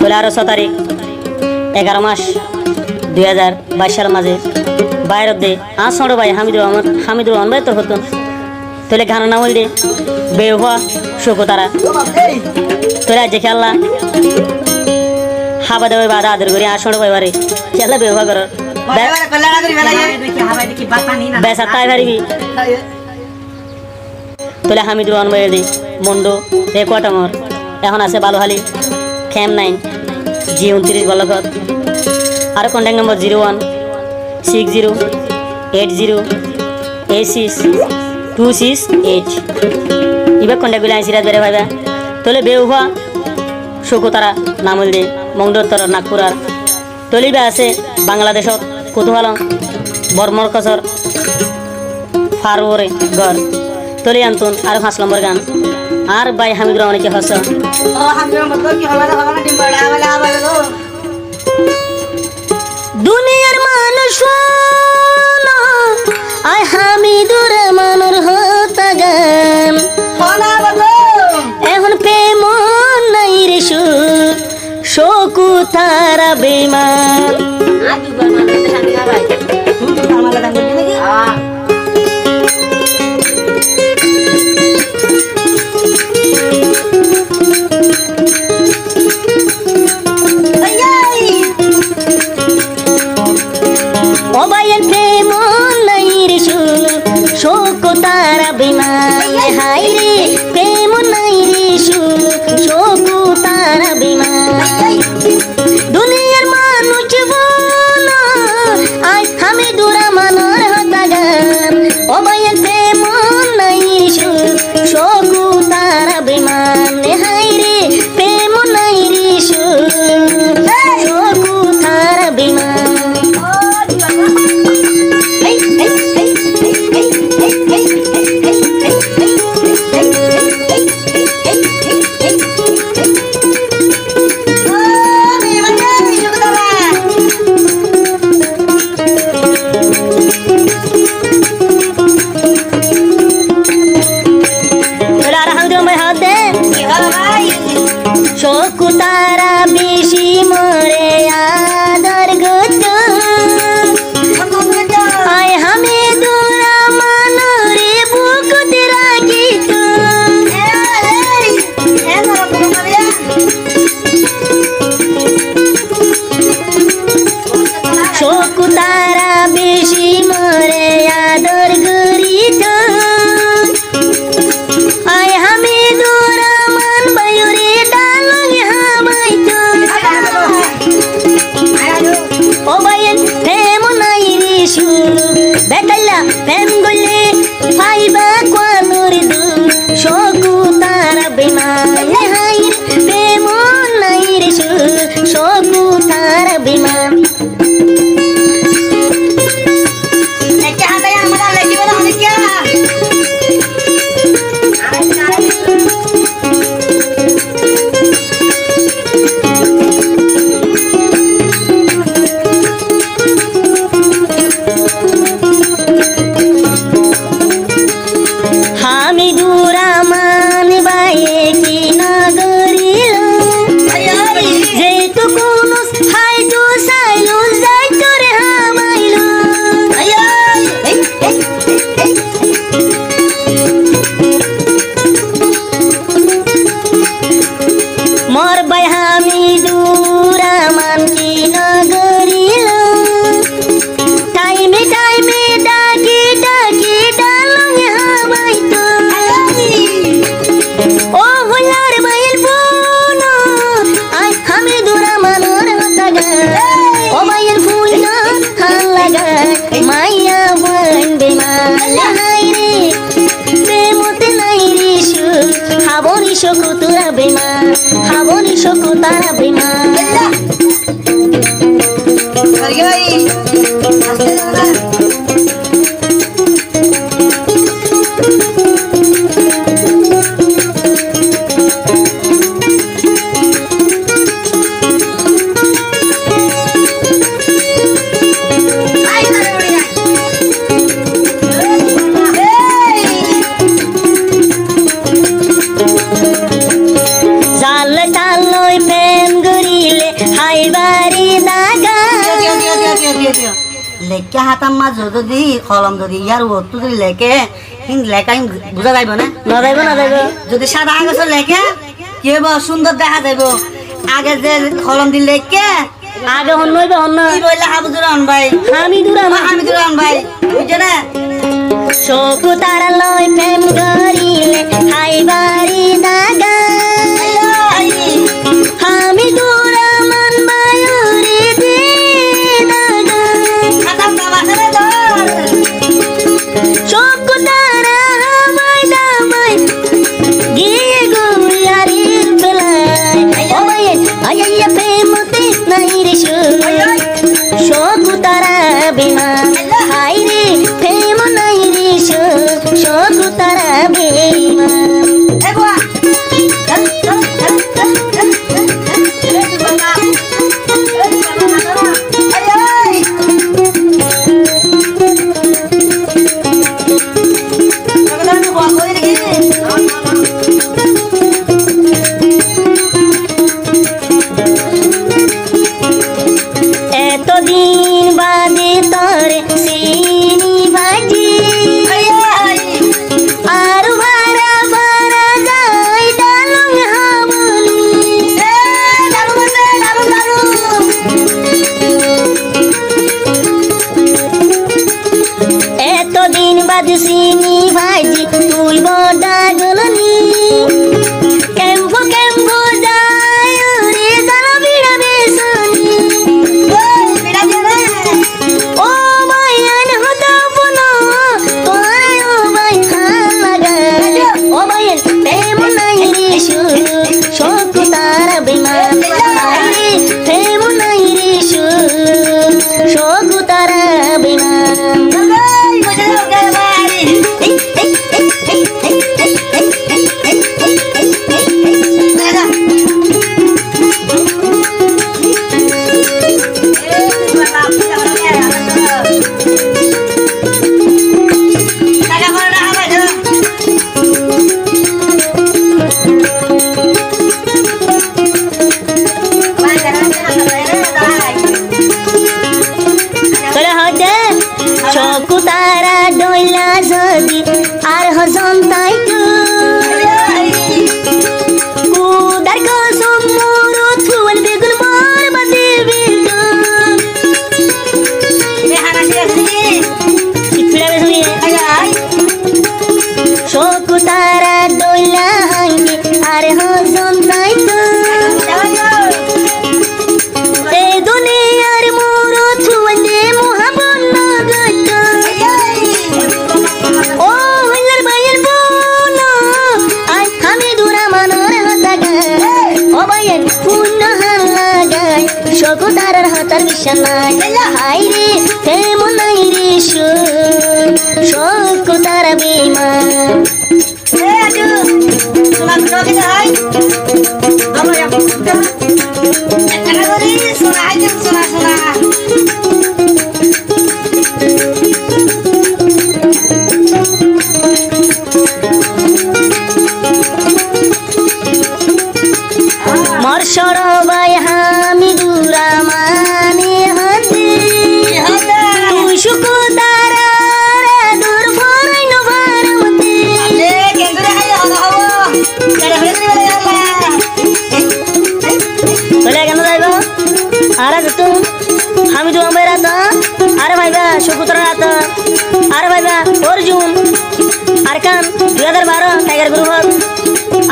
তাহলে আরো 6 তারিখ 11 মাস 2022 সালের মাঝে বাইরের দে ছোট ভাই হামিদুর রহমান ভাই তোর হতন তাহলে গানের নাম হইলে বেহুয়া শোকতারা তোরা যে খেললা হাবা দেবে বাদা আদর করি ছোট ভাই বারে খেলা বেহুয়া কর বেসা তাই পারিবি তাহলে হামিদুর রহমান ভাই দি মন্ডু এ কোয়াটামর এখন আছে বালুহালি খেম 9 G29 বলকত আর কন্ট্যাক্ট নম্বর 016080862668 ইবা কন্ট্যাক্ট গুলো আইসিরাত বেড়ে ভাইবা তোলে বেউহা শোকতারা নামল দে মংডোত্তর নাগপুরার তলিবা আছে বাংলাদেশত কুতুহালং বর্মর কসর ফারুরে গড় তলি আনতুন আর 5 নম্বর গান আর ভাই হামিদুর রহমান কি হস দুনিয়ার মানুষ আই হামিদুর রহমানের হতা গান এখন প্রেম নাই রে শোকু তারা বেমান মোবাইল প্রেম নাই রে শোকু তারা বেমান হাই রে প্রেম নাই রে শোকু তারা বেমান দুনিয়ার মানুষ বল আই হামিদুর রহমানের হতা গান মোবাইল প্রেম নাই রে শোকু তারা বেমান হাই রে প্রেম নাই রে শোকু তারা বেমান শোকু তারা বেশি মরে আদর গত আয় হামিদুর রহমান রে বুকুতে রাখিত শোকু তারা বেশি মরে আদর গরিত আয় হামিদুর রহমান বায়ুরে ডালগে হামাইত ও বাইন প্রেম নাই রে বেটাইলা প্রেম গলে পাইবা কোয়ানুর দু শোকু তারা বেমান হাই প্রেম নাই রে শোকু তারা বেমান হামিদুর রহমান বাইয়ে কি নগরিল যেহেতু কোন হাইদু সাইলু যাই তোরে হামাইল মোর ভাই হামিদুর রহমান কি নগরিল টাইমে টাইমে ডাকি ডাকি ডালগে হামাইত ও হুলার মাইল ফোন আই হামিদুর রহমানের হতা গান ও মাইল ফোন হাল লাগা মাইয়া বন বেমান হাই রে প্রেমতে নাই রে হাবনি শোকু তোরা বেমান হাবনি শোকু তারা বেমান জাল টাল লই প্রেম গরি হাই বাড়ি দাগা লেখা হাতাম মা যদি কলম যদি ইয়ার ওটু যদি লেখে কিন্তু লেখা বুঝা যাইব না না যাইব না যাইব যদি সাদা কাগজে লেখে কি হইব সুন্দর দেখা যাইব আগে যে কলম দিয়ে লেখে আগে হন নইব হন না কি বললে হামিদুর রহমান ভাই হামিদুর রহমান ভাই বুঝছে না চকু তারা লয় প্রেম করিলে হাই বাড়ি দাগা হামিদুর রহমান বায়ুরে দে দাগা চকু তারা হামাই দামাই গিয়ে গুয়ারির বেলায় ও ভাই আইয়া প্রেমতে নাই রে চকু তারা বিমান হাই রে প্রেম নাই রে চকু তারা বিমান এতদিন বাদে তরে চিনি ভাজি আর ভাড়া ভাড়া যাই ডালুং হাবলি এতদিন বাদ চিনি ভাজি তুই বডা গলনি কেম্বো কেম্বো যায় রে জানা বিড়া বেসনি ও ভাইয়ান হতো বলো তোরাই ও ভাই লাগা ও ভাইয়ান প্রেম নাই রে শোক তারা বিমান রে প্রেম নাই রে শোক তারা বিমান চকু তারা ডইলা যদি আর হজন তাই কুদার কসম মোর থুল বেগুন মার বাদে বিলু চকু তারা ডইলা হাঙ্গে আর হজন তাই এ দুনিয়ার মোর থুল দে মোহাবন ও হইলার ভাইয়ের বোন আই হামিদুর রহমানের হাতাগা ও ভাইয়ের পুণ্য হার লাগাই চকু তারার হাতার বিছানায় হাই রে প্রেম নাই রে চকু তারা বিমান মোর সরবাই হামিদুর রহমানে হাতে তুই শুকু তারা দূর ভরাই নভার মতে চলে কেন যাইব আরে তো হামিদুর রহমান রাত আরে ভাইবা শুকু তারা রাত আরে ভাইবা অর্জুন আরকান 2012 টাইগার গ্রুপ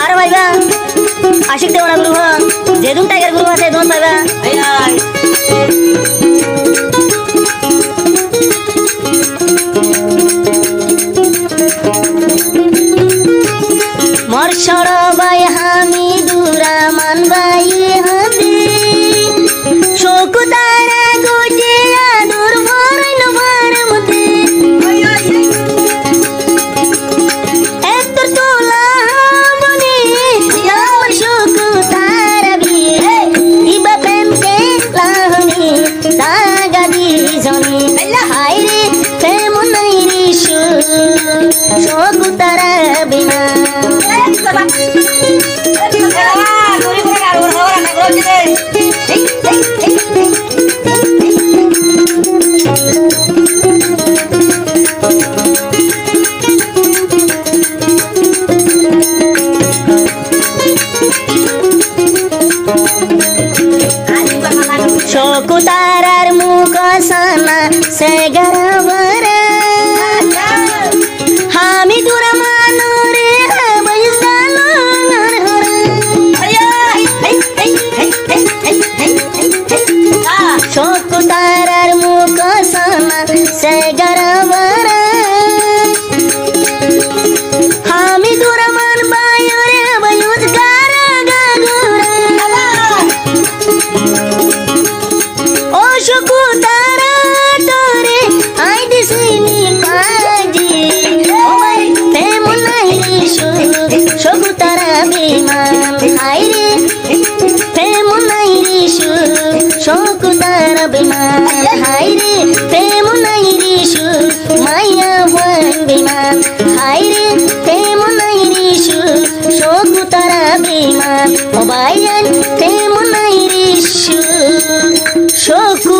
আরে ভাইবা আশিক দেওয়ানা গ্রুপ যেদুন টাইগার গ্রুপ আছে দোন পাইবা মোর সরবাই হামিদুর রহমান ভাই হাতে চকু তারা গোটে আদর ভরাই নভার মতে এত তোলা বনে আমার চকু তারা বিয়ে ইবা প্রেমকে লাহনি দাগা দি জনি হাই রে প্রেম নাই রে চকু তারা বিনা শকুতারার মুখ সানা সে গরবর হামি দুরা মানুরে বৈসালো হর শকুতারার মুখ সানা সে গরবর হামি দুরা মান বায়রে বয়ুজ গারা গাগুরা ও শকুতারা তোরে আই দিসিনি কাজি ও ভাই প্রেম নাই রে শকুতারা বিমান হাই রে প্রেম নাই রে শকুতারা বিমান হাই রে প্রেম নাই রে মায়া হন বিমান হাই রে প্রেম নাই রে শকুতারা বিমান ও ভাইয়ান প্রেম নাই রে শকুতারা